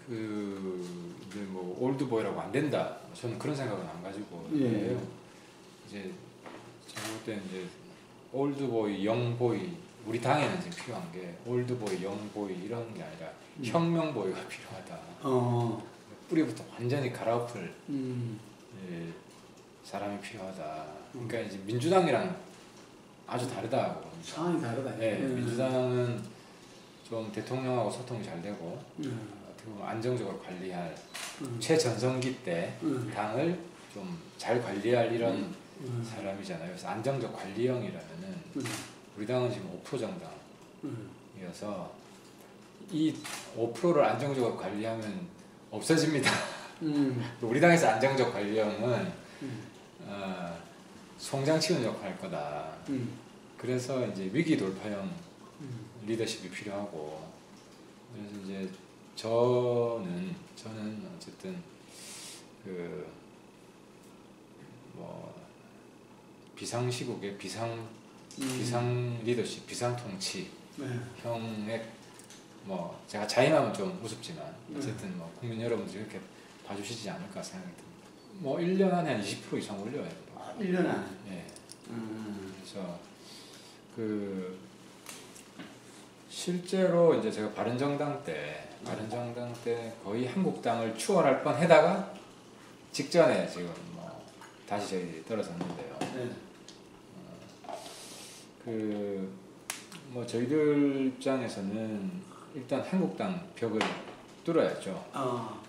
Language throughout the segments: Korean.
이제 뭐 올드보이라고 안 된다. 저는 그런 생각은 안 가지고 예. 이제 제가 볼 때는 이제 올드보이, 영보이 우리 당에는 지금 필요한 게 올드보이, 영보이 이런 게 아니라 혁명보이가 필요하다. 뿌리부터 완전히 갈아엎을 사람이 필요하다. 그러니까 이제 민주당이랑 아주 다르다고. 상황이 다르다. 네, 민주당은 좀 대통령하고 소통이 잘 되고 어떻게 보면 안정적으로 관리할 최전성기 때 당을 좀 잘 관리할 이런 사람이잖아요. 그래서 안정적 관리형이라면은 우리 당은 지금 5% 정당이어서 이 5%를 안정적으로 관리하면 없어집니다. 우리 당에서 안정적 관리형은 송장치는 역할을 할 거다. 그래서 이제 위기 돌파형 리더십이 필요하고, 그래서 이제 저는 어쨌든 뭐 비상시국에 비상 리더십, 비상 통치 형의 뭐 제가 자임하면 좀 우습지만 어쨌든 뭐 국민 여러분들이 이렇게 봐주시지 않을까 생각이 듭니다. 뭐 1년 안에 한 20% 이상 올려야 돼요. 1년 안에? 예. 그래서 실제로 이제 제가 바른정당 때 거의 한국당을 추월할 뻔해다가 직전에 지금 뭐 다시 저희 떨어졌는데요. 뭐 저희들 입장에서는 일단 한국당 벽을 뚫어야죠.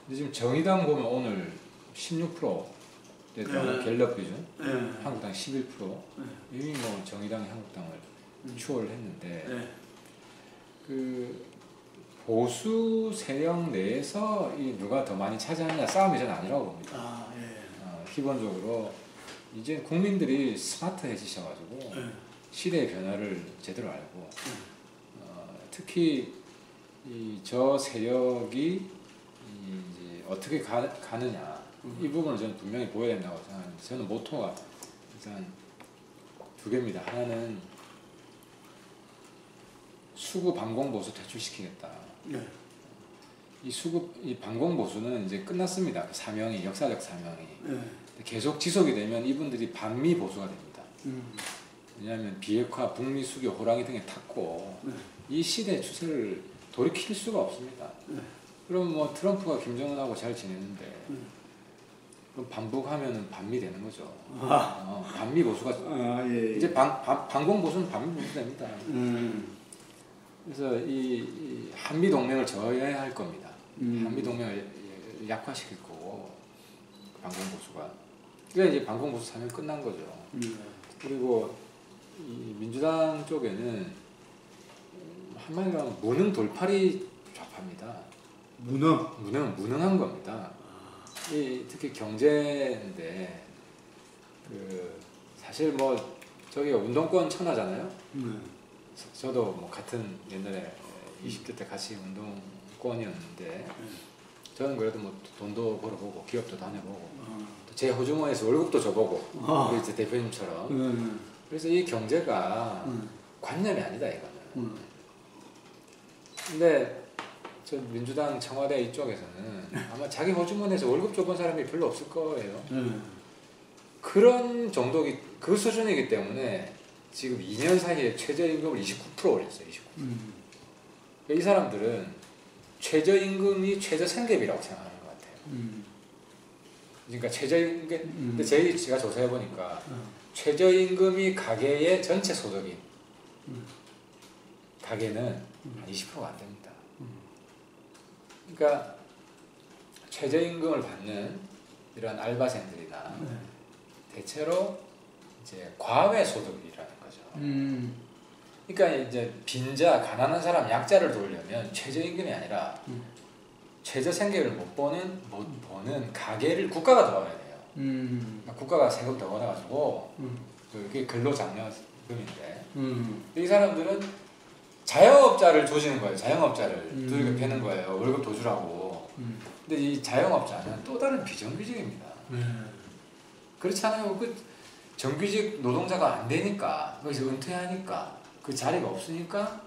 근데 지금 정의당 보면 오늘 16% 갤럽 기준, 한국당 11%. 이미 뭐 정의당이 한국당을 추월했는데 보수 세력 내에서 이 누가 더 많이 차지하느냐 싸움이 저는 아니라고 봅니다. 기본적으로 이제 국민들이 스마트해지셔가지고 시대의 변화를 제대로 알고 특히 저 세력이 이제 어떻게 가느냐 이 부분을 저는 분명히 보여야 된다고 생각합니다. 저는 모토가 일단 두 개입니다. 하나는 수구 반공보수 퇴출시키겠다. 이 반공보수는 이제 끝났습니다. 그 사명이, 역사적 사명이. 계속 지속이 되면 이분들이 반미 보수가 됩니다. 왜냐하면 비핵화, 북미 수교, 호랑이 등에 탔고 이 시대의 추세를 돌이킬 수가 없습니다. 그럼 뭐 트럼프가 김정은하고 잘 지내는데 그럼 반복하면은 반미 되는 거죠. 반미 보수가 이제 반공 보수는 반미 보수 됩니다. 그래서 이 한미 동맹을 저해야 할 겁니다. 한미 동맹을 약화시킬 거고 반공 보수가. 그러니까 이제 반공 보수 사면 끝난 거죠. 그리고 이 민주당 쪽에는 한마디로 하면 무능 돌팔이 좌파입니다. 무능한 겁니다. 특히 경제인데 사실 뭐 저기가 운동권 천하잖아요. 저도 뭐 같은 옛날에 20대 때 같이 운동권이었는데 저는 그래도 뭐 돈도 벌어보고 기업도 다녀보고 제 호주머니에서 월급도 줘보고 우리 이제 대표님처럼 그래서 이 경제가 관념이 아니다 이거는. 근데 저 민주당 청와대 이쪽에서는 아마 자기 호주머니에서 월급 줘본 사람이 별로 없을 거예요. 그런 정도기 그 수준이기 때문에 지금 2년 사이에 최저임금을 29% 올렸어요. 29%. 이 사람들은 최저임금이 최저생계비라고 생각하는 것 같아요. 그러니까 최저임금, 근데 제가 조사해 보니까 최저임금이 가계의 전체 소득인 가계는 한 20%가 안 됩니다. 그러니까 최저임금을 받는 이런 알바생들이나 대체로 이제 과외 소득이라는 거죠. 그러니까 이제 빈자, 가난한 사람, 약자를 도우려면 최저임금이 아니라 최저생계를 못 버는 가계를 국가가 도와야 돼요. 그러니까 국가가 세금 더 걷어가지고 그게 근로장려금인데 이 사람들은 자영업자를 조지는 거예요. 자영업자를 두들겨 패는 거예요. 월급 더 주라고. 근데 이 자영업자는 또 다른 비정규직입니다. 그렇지 않아요? 그 정규직 노동자가 안 되니까 거기서 은퇴하니까 그 자리가 없으니까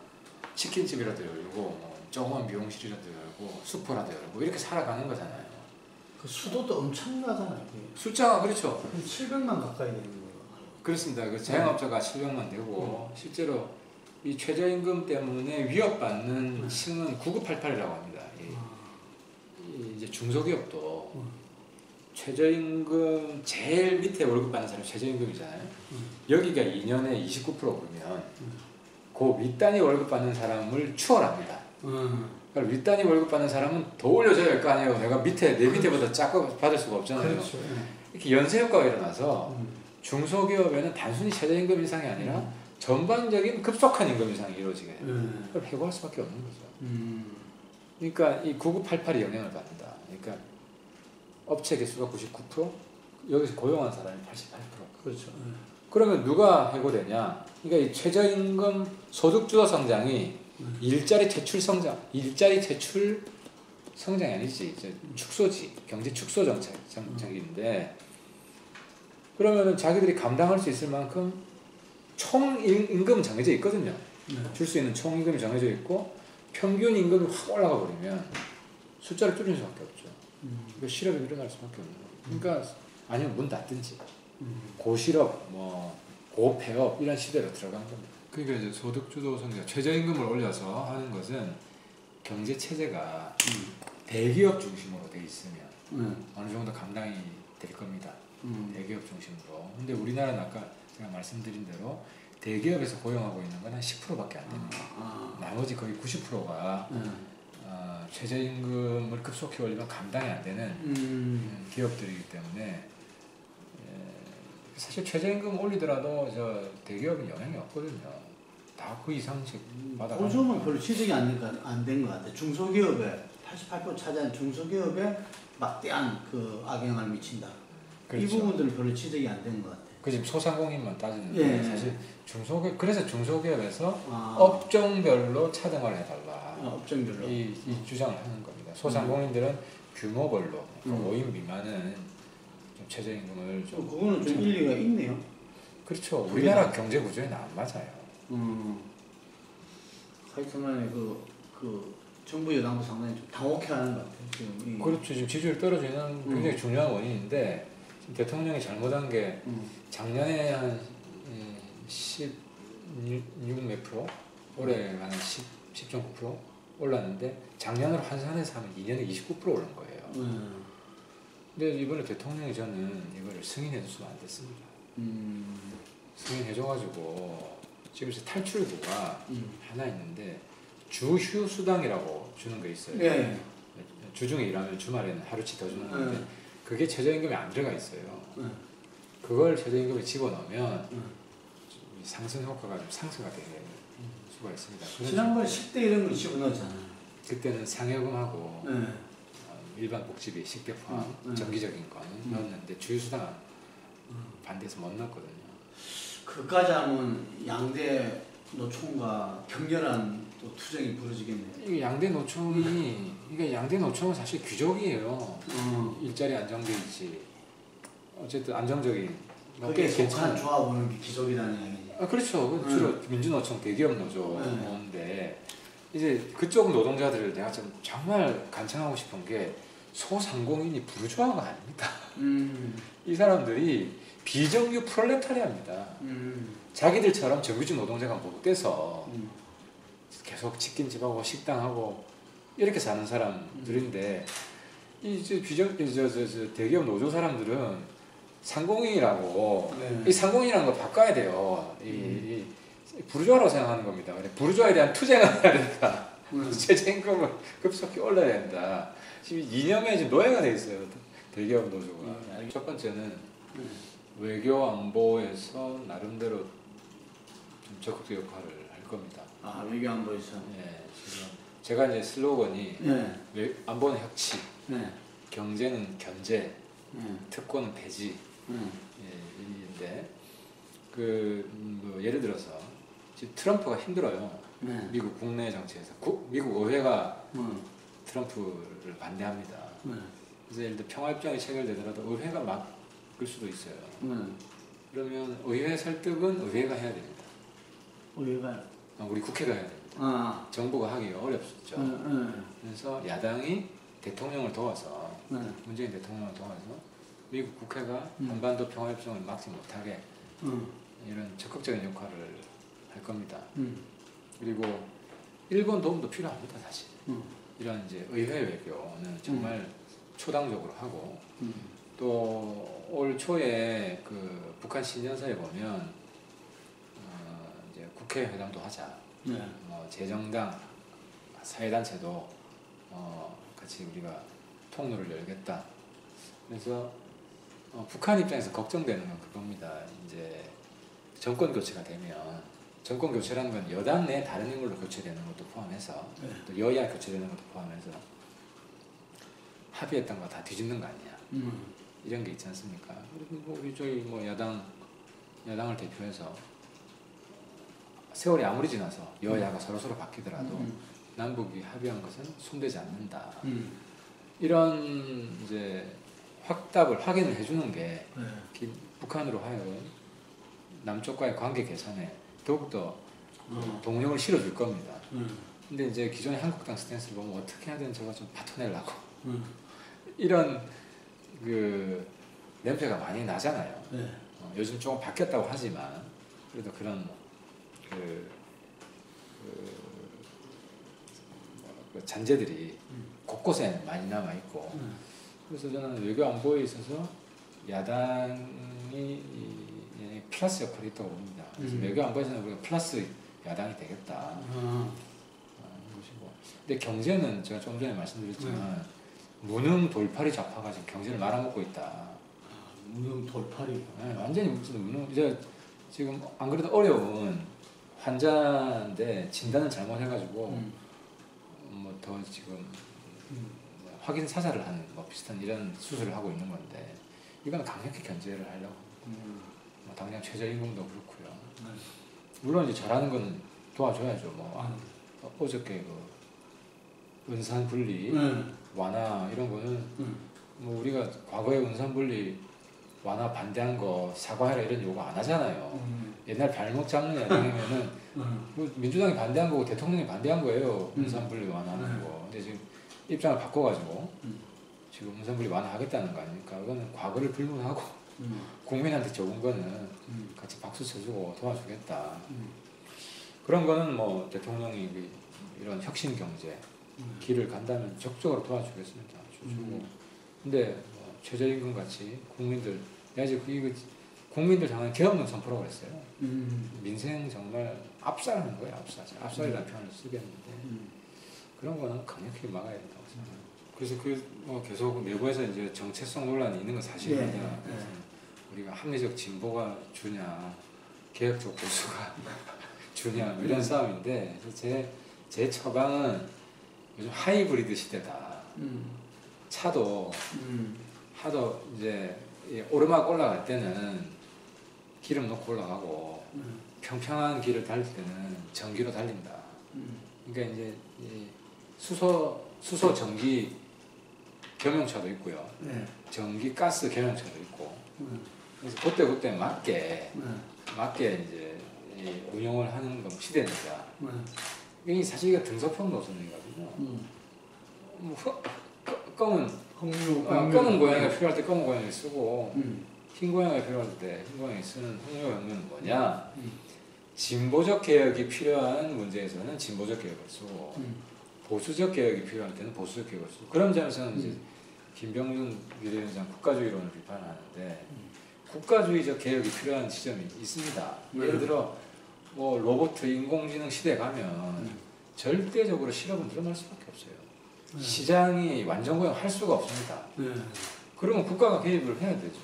치킨집이라도 열고 조그만 미용실이라도 열고 슈퍼라도 열고 이렇게 살아가는 거잖아요. 그 수도도 엄청나잖아요. 숫자가 그렇죠. 700만 가까이 되는 거예요. 그렇습니다. 그 자영업자가 700만 되고 실제로 이 최저임금 때문에 위협받는 층은 9988이라고 합니다. 이제 중소기업도 최저임금 제일 밑에 월급 받는 사람이 최저임금이잖아요. 여기가 2년에 29%면 그 윗단위 월급 받는 사람을 추월합니다. 그러니까 윗단위 월급 받는 사람은 더 올려줘야 할 거 아니에요. 내가 밑에 내 밑에보다 작고 받을 수가 없잖아요. 그렇죠. 이렇게 연쇄 효과가 일어나서 중소기업에는 단순히 최저임금 인상이 아니라 전반적인 급속한 임금 인상이 이루어지게 돼요. 그걸 해고할 수밖에 없는 거죠. 그러니까 이 9988이 영향을 받는다. 그러니까 업체 개수가 99%, 여기서 고용한 사람이 88%. 그렇죠. 그러면 누가 해고되냐? 그러니까 이 최저임금 소득주도 성장이 일자리 퇴출 성장이 아니지, 이제 축소지, 경제 축소 정책인데, 그러면은 자기들이 감당할 수 있을 만큼 총 임금은 정해져 있거든요. 줄 수 있는 총 임금이 정해져 있고 평균 임금이 확 올라가 버리면 숫자를 줄일 수밖에 없죠. 그 실업이 늘어날 수밖에 없는 거예요. 그러니까 아니면 문 닫든지 고실업, 뭐 고폐업 이런 시대로 들어가는 겁니다. 그러니까 이제 소득주도 성장, 최저임금을 올려서 하는 것은 경제 체제가 대기업 중심으로 돼 있으면 어느 정도 감당이 될 겁니다. 대기업 중심으로. 근데 우리나라는 아까 제가 말씀드린 대로 대기업에서 고용하고 있는 건 한 10%밖에 안 됩니다. 나머지 거의 90%가 최저임금을 급속히 올리면 감당이 안 되는 기업들이기 때문에 사실 최저임금 올리더라도 저 대기업은 영향이 없거든요. 다 그 이상씩 받아가는 요즘은 별로 취직이 안 된 것 같아요. 중소기업에 88% 차지한 중소기업에 막대한 그 악영향을 미친다. 그렇죠. 이 부분들은 별로 취직이 안 된 것 같아요. 그 지금 소상공인만 따지는데 사실 중소기업, 그래서 중소기업에서 업종별로 차등을 해달라. 업종별로 이 주장을 하는 겁니다. 소상공인들은 규모별로 5인 미만은 좀 최저임금을 좀 그거는 좀 일리가 있네요. 그렇죠. 우리나라 경제 구조에는 안 맞아요. 하여튼간에 그 정부 여당도 상당히 좀 당혹해하는 것 같아요. 지금 그렇죠. 지금 지지율 떨어지는 굉장히 중요한 원인인데 지금 대통령이 잘못한 게 작년에 한 16 몇 프로, 올해가 한 10.9% 올랐는데 작년으로 환산해서 하면 2년에 29% 오른 거예요. 근데 이번에 대통령이 저는 이거를 승인해 줬으면 안 됐습니다. 승인해줘가지고 지금 이제 탈출구가 하나 있는데 주휴수당이라고 주는 거 있어요. 네. 주중에 일하면 주말에는 하루치 더 주는 건데 그게 최저임금에 안 들어가 있어요. 그걸 최저임금에 집어넣으면 상승 효과가 좀 상승가 될 수가 있습니다. 지난번에 10대 이런 거 집어넣었잖아요. 그때는 상여금하고 일반 복지비, 식대 포함, 정기적인 거는 넣었는데 주휴수당 반대해서 못 넣었거든요. 그까지 하면 양대 노총과 격렬한 또 투쟁이 벌어지겠네요. 이게 양대 노총이, 이게 양대 노총은 사실 귀족이에요. 일자리 안정돼 있지. 어쨌든 안정적인. 그게 속한 조합원은 게 귀족이라는 얘기지. 그렇죠. 주로 민주노총, 대기업 노조인데 이제 그쪽 노동자들을 내가 좀 정말 간청하고 싶은 게 소상공인이 부르주아가 아닙니다. 이 사람들이 비정규 프롤레타리아입니다. 자기들처럼 정규직 노동자가 못 돼서 계속 치킨집하고 식당하고 이렇게 사는 사람들인데 이제 대기업 노조 사람들은 상공인이라고 이 상공인이라는 걸 바꿔야 돼요. 이 부르주아라고 생각하는 겁니다. 부르주아에 대한 투쟁을 해야 된다. 최저임금을 급속히 올려야 된다. 지금 이념에 지금 노예가 돼 있어요. 대기업 노조가. 첫 번째는 외교 안보에서 나름대로 좀 적극적 역할을 할 겁니다. 외교 안보에서. 네, 지금 제가 이제 슬로건이 안보는 혁치, 경제는 견제, 특권은 폐지. 인데 뭐 예를 들어서 지금 트럼프가 힘들어요. 미국 국내 정치에서 미국 의회가 트럼프를 반대합니다. 그래서 예를 들어 평화협정이 체결되더라도 의회가 막을 수도 있어요. 그러면 의회 설득은 의회가 해야 됩니다. 의회가? 우리 국회가 해야 됩니다. 정부가 하기 어렵죠. 그래서 야당이 대통령을 도와서 문재인 대통령을 도와서 미국 국회가 한반도 평화협정을 막지 못하게 이런 적극적인 역할을 할 겁니다. 그리고 일본 도움도 필요합니다, 사실. 이런 이제 의회 외교는 정말 초당적으로 하고 또 올 초에 그 북한 신년사에 보면 이제 국회 회담도 하자. 뭐 재정당 사회단체도 같이 우리가 통로를 열겠다. 그래서 북한 입장에서 걱정되는 건 그겁니다. 이제 정권 교체가 되면 정권 교체라는 건 여당 내 다른 인물로 교체되는 것도 포함해서 또 여야 교체되는 것도 포함해서 합의했던 거 다 뒤집는 거 아니야. 이런 게 있지 않습니까? 그리고 뭐 우리 저희 뭐 야당을 대표해서 세월이 아무리 지나서 여야가 서로 바뀌더라도 남북이 합의한 것은 손대지 않는다. 이런 이제 확인을 해주는 게 북한으로 하여금 남쪽과의 관계 개선에 더욱더 동력을 실어줄 겁니다. 근데 이제 기존의 한국당 스탠스를 보면 어떻게 하든 저거 좀 받쳐내려고 이런 그 냄새가 많이 나잖아요. 요즘 조금 바뀌었다고 하지만 그래도 그런 그 잔재들이 곳곳에 많이 남아 있고 그래서 저는 외교 안보에 있어서 야당이 플러스 역할이 있다고 봅니다. 그래서 외교 안보에서는 우리가 플러스 야당이 되겠다. 것이고. 근데 경제는 제가 좀 전에 말씀드렸지만 무능 돌팔이 좌파가 지금 경제를 말아먹고 있다. 무능 돌팔이. 네, 완전히 무능. 이제 지금 안 그래도 어려운 환자인데 진단을 잘못해가지고 뭐 더 지금 확인 사살을 하는 뭐 비슷한 이런 수술을 하고 있는 건데 이건 강력히 견제를 하려고. 뭐 당장 최저임금도 그렇고요. 물론 이제 잘하는 건 도와줘야죠. 뭐 어저께 그 은산 분리 완화 이런 거는 뭐 우리가 과거에 은산 분리 완화 반대한 거 사과해라 이런 요구 안 하잖아요. 옛날 발목 잡는 야당이면은 뭐 민주당이 반대한 거고 대통령이 반대한 거예요. 은산 분리 완화하는 거. 근데 지금 입장을 바꿔가지고 지금 은산 분리 완화하겠다는 거 아닙니까? 그거는 과거를 불문하고 국민한테 적은 거는 같이 박수 쳐주고 도와주겠다. 그런 거는 뭐 대통령이 이런 혁신 경제 길을 간다면 적극적으로 도와주겠습니다. 주고. 근데 뭐 최저임금 같이 국민들 이거 국민들 향한 개혁론 선포라고 그랬어요. 민생 정말 압살하는 거예요. 압살이라는 표현을 쓰겠는데 그런 거는 강력히 막아야 된다고 생각해요. 그래서 뭐 계속 내부에서 이제 정체성 논란이 있는 건 사실입니다. 그래서 우리가 합리적 진보가 주냐, 개혁적 보수가 주냐 뭐 이런 싸움인데 제 처방은 요즘 하이브리드 시대다. 차도 하도 이제 오르막 올라갈 때는 기름 넣고 올라가고 평평한 길을 달릴 때는 전기로 달린다. 그러니까 이제 수소 전기 경용차도 있고요. 전기 가스 경용차도 있고. 그래서 그때 맞게 이제 운영을 하는 건 시대니까. 이게 사실 이게 등소평 노선이거든요. 검은 고양이가 필요할 때 검은 고양이를 쓰고 흰 고양이가 필요할 때 흰 고양이 쓰는 홍역은 뭐냐? 진보적 개혁이 필요한 문제에서는 진보적 개혁을 쓰고 보수적 개혁이 필요할 때는 보수적 개혁을 쓰고 그런 점에서는 이제 김병준 비대위원장 국가주의론을 비판하는데 국가주의적 개혁이 필요한 지점이 있습니다. 예를 들어 뭐 로봇 인공지능 시대에 가면 절대적으로 실업은 늘어날 수밖에 없어요. 시장이 완전 고용할 수가 없습니다. 그러면 국가가 개입을 해야 되죠.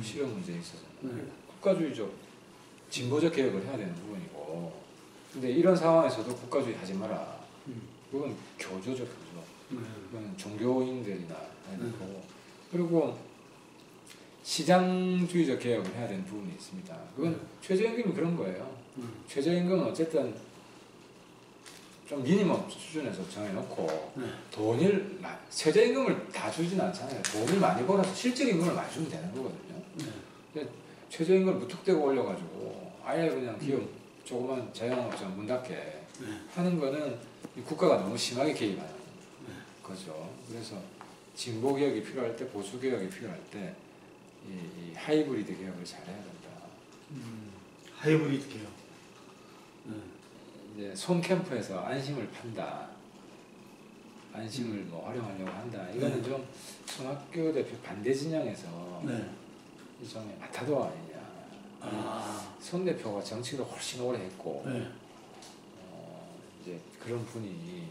실업 문제에 있어서는. 국가주의적, 진보적 개혁을 해야 되는 부분이고. 근데 이런 상황에서도 국가주의 하지 마라. 그건 교조죠, 교조. 그건 종교인들이나 해야 되는 거고. 그리고 시장주의적 개혁을 해야 되는 부분이 있습니다. 그건 최저임금이 그런 거예요. 최저임금은 어쨌든 좀 미니멈 수준에서 정해놓고 돈을 최저임금을 다 주진 않잖아요. 돈을 많이 벌어서 실질 임금을 많이 주면 되는 거거든요. 최저임금을 무턱대고 올려가지고 아예 그냥 기업 조그만 자영업자 문 닫게 하는 거는 국가가 너무 심하게 개입하는 거죠. 그래서 진보 개혁이 필요할 때, 보수 개혁이 필요할 때 이 하이브리드 개혁을 잘해야 된다. 하이브리드 개혁. 이제 손 캠프에서 안심을 판다. 안심을 뭐 활용하려고 한다. 이거는 좀 손학규 대표 반대 진영에서 일종의 마타도 아니냐. 손 대표가 정치도 훨씬 오래 했고 이제 그런 분이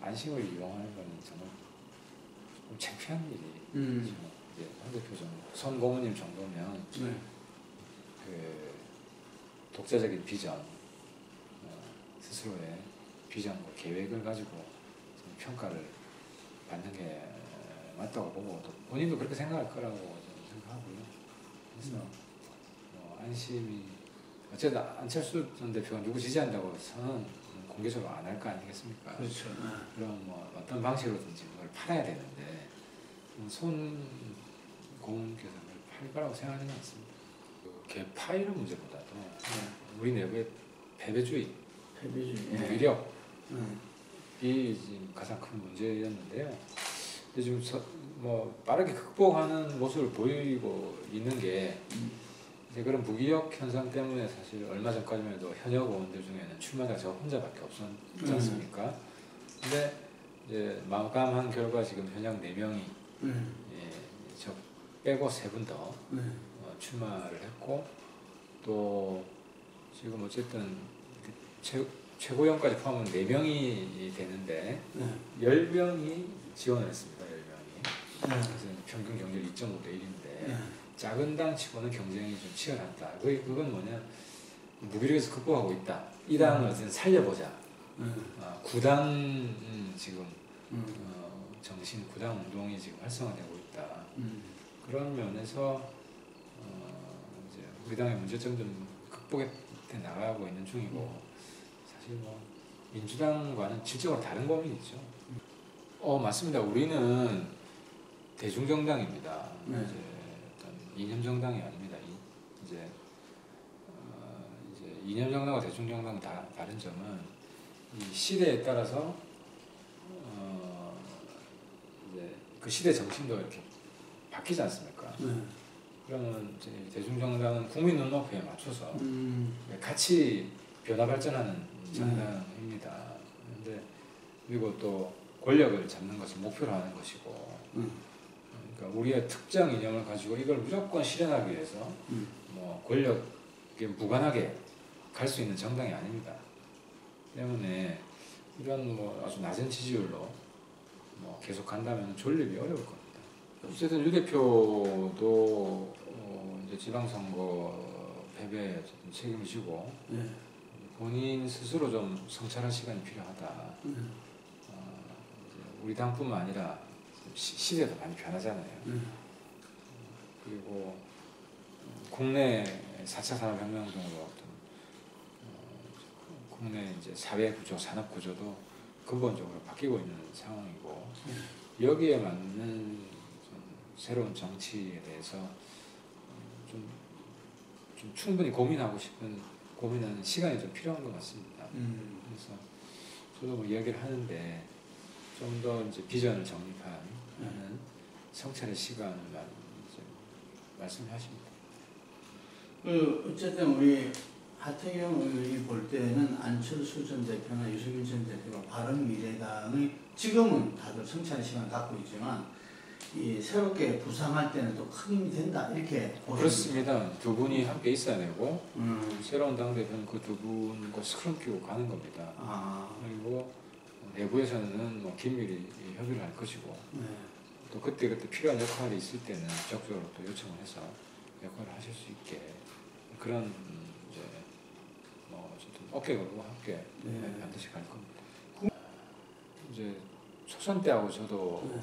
안심을 이용하는 건 정말 좀 창피한 일이. 이제 황 대표 정도, 손 고모님 정도면 그 독자적인 비전, 스스로의 비전과 계획을 가지고 평가를 받는 게 맞다고 보고 또 본인도 그렇게 생각할 거라고 저는 생각하고요. 그래서 안심이 어쨌든 안철수 전 대표가 누구 지지한다고 해서는 공개적으로 안 할 거 아니겠습니까? 그렇죠. 그럼 뭐 어떤 방식으로든지 그걸 팔아야 되는데 손 고문께서 그걸 팔 거라고 생각하는 것 같습니다. 그 개파 이런 문제보다도 우리 내부의 패배주의, 무기력 이 지금 가장 큰 문제였는데요. 지금 뭐 빠르게 극복하는 모습을 보이고 있는 게 이제 그런 무기력 현상 때문에 사실 얼마 전까지만 해도 현역 의원들 중에는 출마자가 저 혼자밖에 없었지 않습니까? 근데 이제 마감한 결과 지금 현역 4명이 저 빼고 3분 더 출마를 했고 또 지금 어쨌든 최고위원까지 포함하면 4명이 되는데 10명이 지원을 했습니다. 10명이. 그래서 평균 경쟁 2.5대 1인데 작은 당 치고는 경쟁이 좀 치열하다. 그건 뭐냐, 무기력에서 극복하고 있다. 이 당을 살려보자. 9당 지금 정신 9당 운동이 지금 활성화되고 있다. 그런 면에서 이제 우리 당의 문제점 좀 극복해 나가고 있는 중이고 사실 뭐 민주당과는 질적으로 다른 고민이죠. 맞습니다. 우리는 대중정당입니다. 이제 어떤 이념정당이 아닙니다. 이제 이념정당과 대중정당은 다른 점은 이 시대에 따라서 이제 그 시대 정신도 이렇게 바뀌지 않습니까? 그러면 이제 대중정당은 국민 눈높이에 맞춰서 같이 변화 발전하는 정당입니다. 그런데 그리고 또 권력을 잡는 것을 목표로 하는 것이고, 그러니까 우리의 특정 이념을 가지고 이걸 무조건 실현하기 위해서 뭐 권력에 무관하게 갈 수 있는 정당이 아닙니다. 때문에 이런 뭐 아주 낮은 지지율로 뭐 계속 간다면 존립이 어려울 겁니다. 어쨌든 유 대표도 이제 지방선거 패배에 책임을 지고 본인 스스로 좀 성찰할 시간이 필요하다. 우리 당뿐만 아니라 시대도 많이 변하잖아요. 그리고 국내 4차 산업혁명 등으로 어떤 국내 이제 사회 구조, 산업 구조도 근본적으로 바뀌고 있는 상황이고 여기에 맞는 좀 새로운 정치에 대해서 좀 충분히 고민하는 시간이 좀 필요한 것 같습니다. 그래서 저도 뭐 이야기를 하는데 좀 더 이제 비전을 정립하는 성찰의 시간을 이제 말씀하십니다. 어쨌든 우리 하태경 의원이 볼 때는 안철수 전 대표나 유승민 전 대표가 바른미래당의 지금은 다들 성찰의 시간을 갖고 있지만 이 새롭게 부상할 때는 또 큰 힘이 된다 이렇게 그렇습니다. 두 분이 함께 있어야 되고 새로운 당대표는 그 두 분과 스크럼 끼고 가는 겁니다. 그리고 내부에서는 뭐 긴밀히 협의를 할 것이고 또 그때 필요한 역할이 있을 때는 적극적으로 또 요청을 해서 역할을 하실 수 있게 그런 이제 뭐 어쨌든 어깨 걸고 함께 반드시 갈 겁니다. 이제 초선 때하고 저도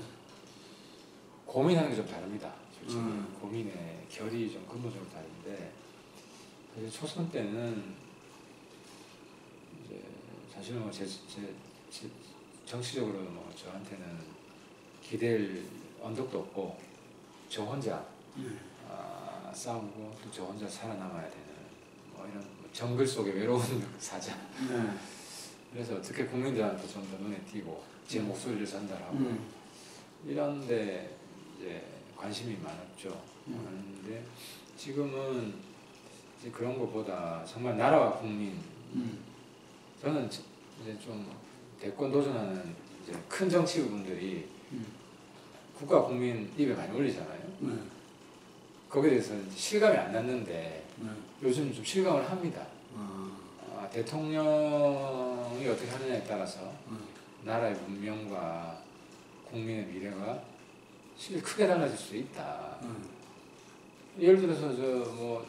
고민하는 게 좀 다릅니다. 솔직히 고민의 결이 좀 근본적으로 다른데 초선 때는 이제 사실은 뭐 제 정치적으로 뭐 저한테는 기댈 언덕도 없고 저 혼자 싸우고 또 저 혼자 살아남아야 되는 뭐 이런 정글 속의 외로운 사자 그래서 어떻게 국민들한테 좀 더 눈에 띄고 제 목소리를 전달하고 이런데 이제 관심이 많았죠. 많은데 지금은 이제 그런 것보다 정말 나라와 국민, 저는 이제 좀 대권 도전하는 이제 큰 정치인분들이 국가 국민 입에 많이 올리잖아요. 거기에 대해서 실감이 안 났는데 요즘 좀 실감을 합니다. 대통령이 어떻게 하느냐에 따라서 나라의 문명과 국민의 미래가 실제 크게 달라질 수 있다. 예를 들어서 저 뭐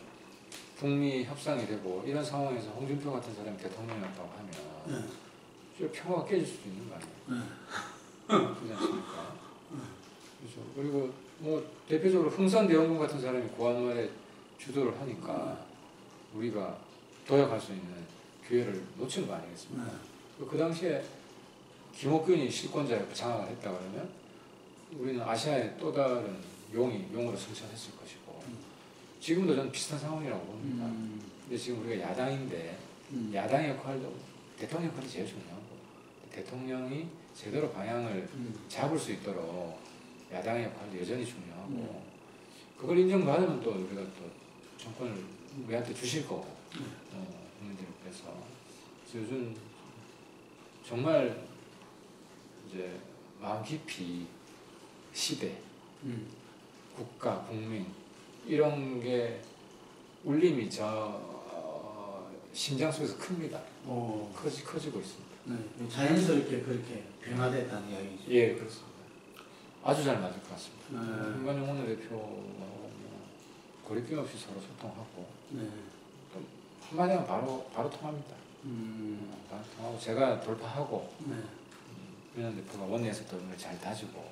북미 협상이 되고 이런 상황에서 홍준표 같은 사람이 대통령이었다고 하면 평화가 깨질 수도 있는 거 아니에요. 그렇지 않습니까? 그렇죠. 그리고 뭐 대표적으로 흥선대원군 같은 사람이 고한말에 주도를 하니까 우리가 도약할 수 있는 기회를 놓친 거 아니겠습니까? 그 당시에 김옥균이 실권자였고 장악을 했다 그러면 우리는 아시아의 또 다른 용으로 승천했을 것이고 지금도 저는 비슷한 상황이라고 봅니다. 근데 지금 우리가 야당인데 야당의 역할도 대통령 역할이 제일 중요하고 대통령이 제대로 방향을 잡을 수 있도록 야당의 역할도 여전히 중요하고 그걸 인정받으면 또 우리가 또 정권을 우리한테 주실 거고 국민들께서 요즘 정말 이제 마음 깊이 시대, 국가, 국민 이런 게 울림이 심장 속에서 큽니다. 커지고 있습니다. 네, 자연스럽게 그렇게 변화됐다는 이야기죠. 예, 그렇습니다. 아주 잘 맞을 것 같습니다. 김관영 원내대표하고 거리낌 없이 서로 소통하고 한마디 하면 바로 통합니다. 바로 통하고 제가 돌파하고 윤 대표가 원내에서 또 잘 다지고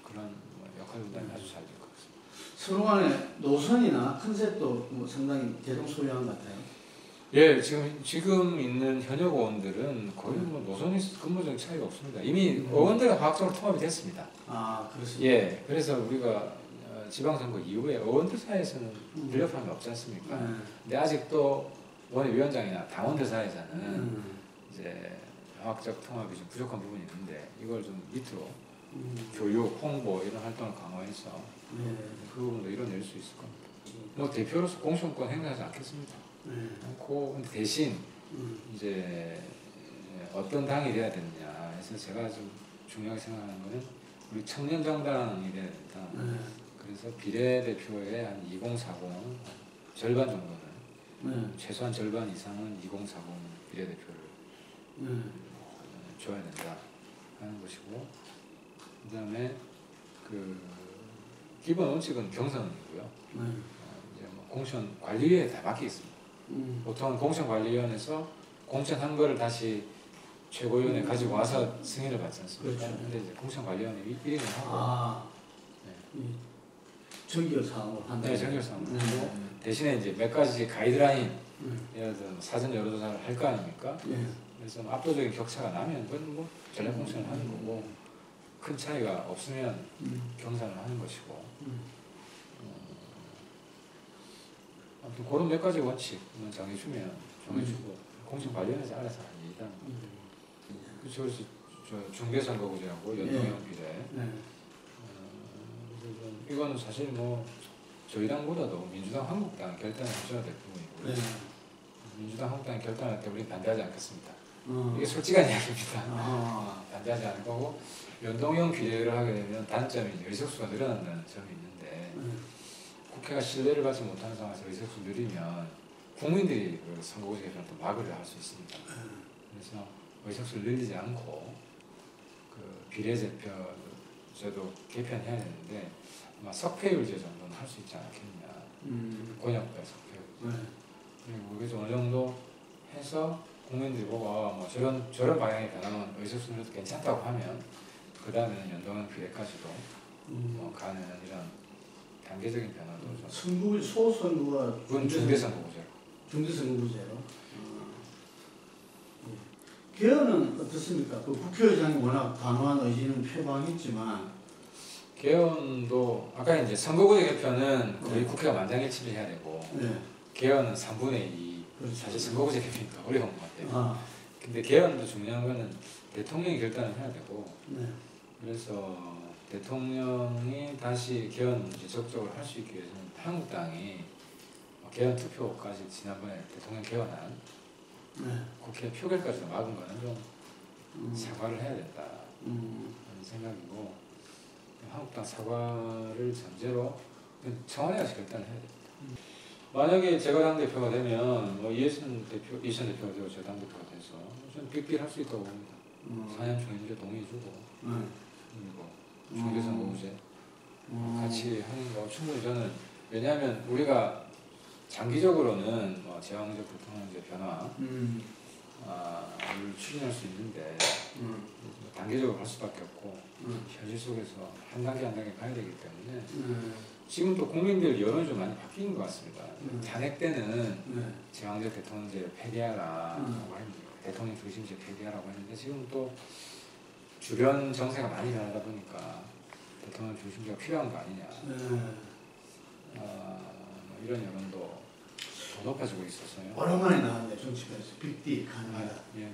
그런 역할 분담이 아주 잘 될 것 같습니다. 서로 간에 노선이나 컨셉도 뭐 상당히 대동소이한 것 같아요. 예, 지금 있는 현역 의원들은 거의 뭐 노선이 근본적인 차이가 없습니다. 이미 의원들은 과학적으로 통합이 됐습니다. 아, 그렇습니다. 예, 그래서 우리가 지방선거 이후에 의원들 사이에서는 분열함이 없지 않습니까? 근데 아직도 원외위원장이나 당원들 사이에서는 이제 과학적 통합이 좀 부족한 부분이 있는데 이걸 좀 밑으로 교육, 홍보 이런 활동을 강화해서 그 부분도 이뤄낼 수 있을 겁니다. 뭐 대표로서 공천권 행사하지 않겠습니다. 근데 대신 이제 어떤 당이 돼야 되느냐 해서 제가 좀 중요하게 생각하는 거는 우리 청년정당이 돼야 된다. 그래서 비례대표의 한 2040 절반 정도는 최소한 절반 이상은 2040 비례대표를 줘야 된다 하는 것이고 그 다음에 그 기본 원칙은 경선이고요. 이제 뭐 공천관리위에 다 맡겨 있습니다. 보통 공천관리위원회에서 공천한 거를 다시 최고위원회 가지고 와서 승인을 받지 않습니까? 그렇죠. 근데 이제 공천관리위원회 1인을 하고 정결사항으로 한다. 네, 정결사항으로 하고 대신에 이제 몇 가지 가이드라인 예를 들어 사전 여론조사를 할 거 아닙니까? 그래서 압도적인 격차가 나면 그건 뭐 전략 공천을 하는 거고 큰 차이가 없으면 경선을 하는 것이고 아무튼 그런 몇 가지 원칙만 정해주면 정해주고 공천관리위원회에서 알아서 하는 일이다. 그래서 중대선거구제하고 연동형 비례 이거는 사실 뭐 저희 당보다도 민주당, 한국당 결단을 해줘야 될 부분이고요. 민주당, 한국당이 결단할 때 우리는 반대하지 않겠습니다. 이게 솔직한 이야기입니다. 반대하지 않을 거고 연동형 비례를 하게 되면 단점이 의석수가 늘어난다는 점이 있는데 국회가 신뢰를 받지 못하는 상황에서 의석수 늘리면 국민들이 그 선거구제 개편을 또 막으려 할 수 있습니다. 그래서 의석수를 늘리지 않고 그 비례대표제도 개편해야 되는데 아마 석패율제 정도는 할 수 있지 않겠냐. 권역별 석패율. 그리고 그게 어느 정도 해서 국민들이 보고 뭐 저런 방향이 변하면 의석수 늘려도 괜찮다고 하면 그 다음에는 연동형 비례까지도 뭐 가는 이런 단계적인 변화도 좀. 선거 소선거가 중대선거구제로. 중대선거구제로. 개헌은 어떻습니까? 그 국회의장이 워낙 단호한 의지는 표방했지만 개헌도 아까 이제 선거구제 개편은 거의 국회가 만장일치를 해야 되고 개헌은 3분의 2. 그렇죠. 사실 선거구제 개편이 더 어려운 것 같아요. 근데 개헌도 중요한 거는 대통령이 결단을 해야 되고 네. 그래서 대통령이 다시 개헌 문제 적극적으로 할 수 있기 위해서는 한국당이 개헌 투표까지 지난번에 대통령 개헌안 네. 국회 표결까지 막은 거는 좀 사과를 해야 된다 하는 생각이고 한국당 사과를 전제로 청와대가 결단을 해야 됩니다. 만약에 제가 당대표가 되면 이해찬 대표가 되고 저 당대표가 돼서 저는 빅딜 할 수 있다고 봅니다. 4년 총인제 동의해주고 그리고 중개선 노무제 같이 하는 거 충분히 저는 왜냐하면 우리가 장기적으로는 제왕적 부통령제 변화를 추진할 수 있는데 단계적으로 갈 수밖에 없고 현실 속에서 한 단계 한 단계 가야 되기 때문에 지금 또 국민들 여론이 좀 많이 바뀐 것 같습니다. 탄핵 때는 제왕적 대통령제를 폐기하라고 했는데 대통령 중심제 폐기하라고 했는데 지금 또 주변 정세가 많이 변하다 보니까 대통령 중심제가 필요한 거 아니냐 이런 여론도 더 높아지고 있어서요. 오랜만에 나왔네 정치권에서 빅딜 가능하다. 예.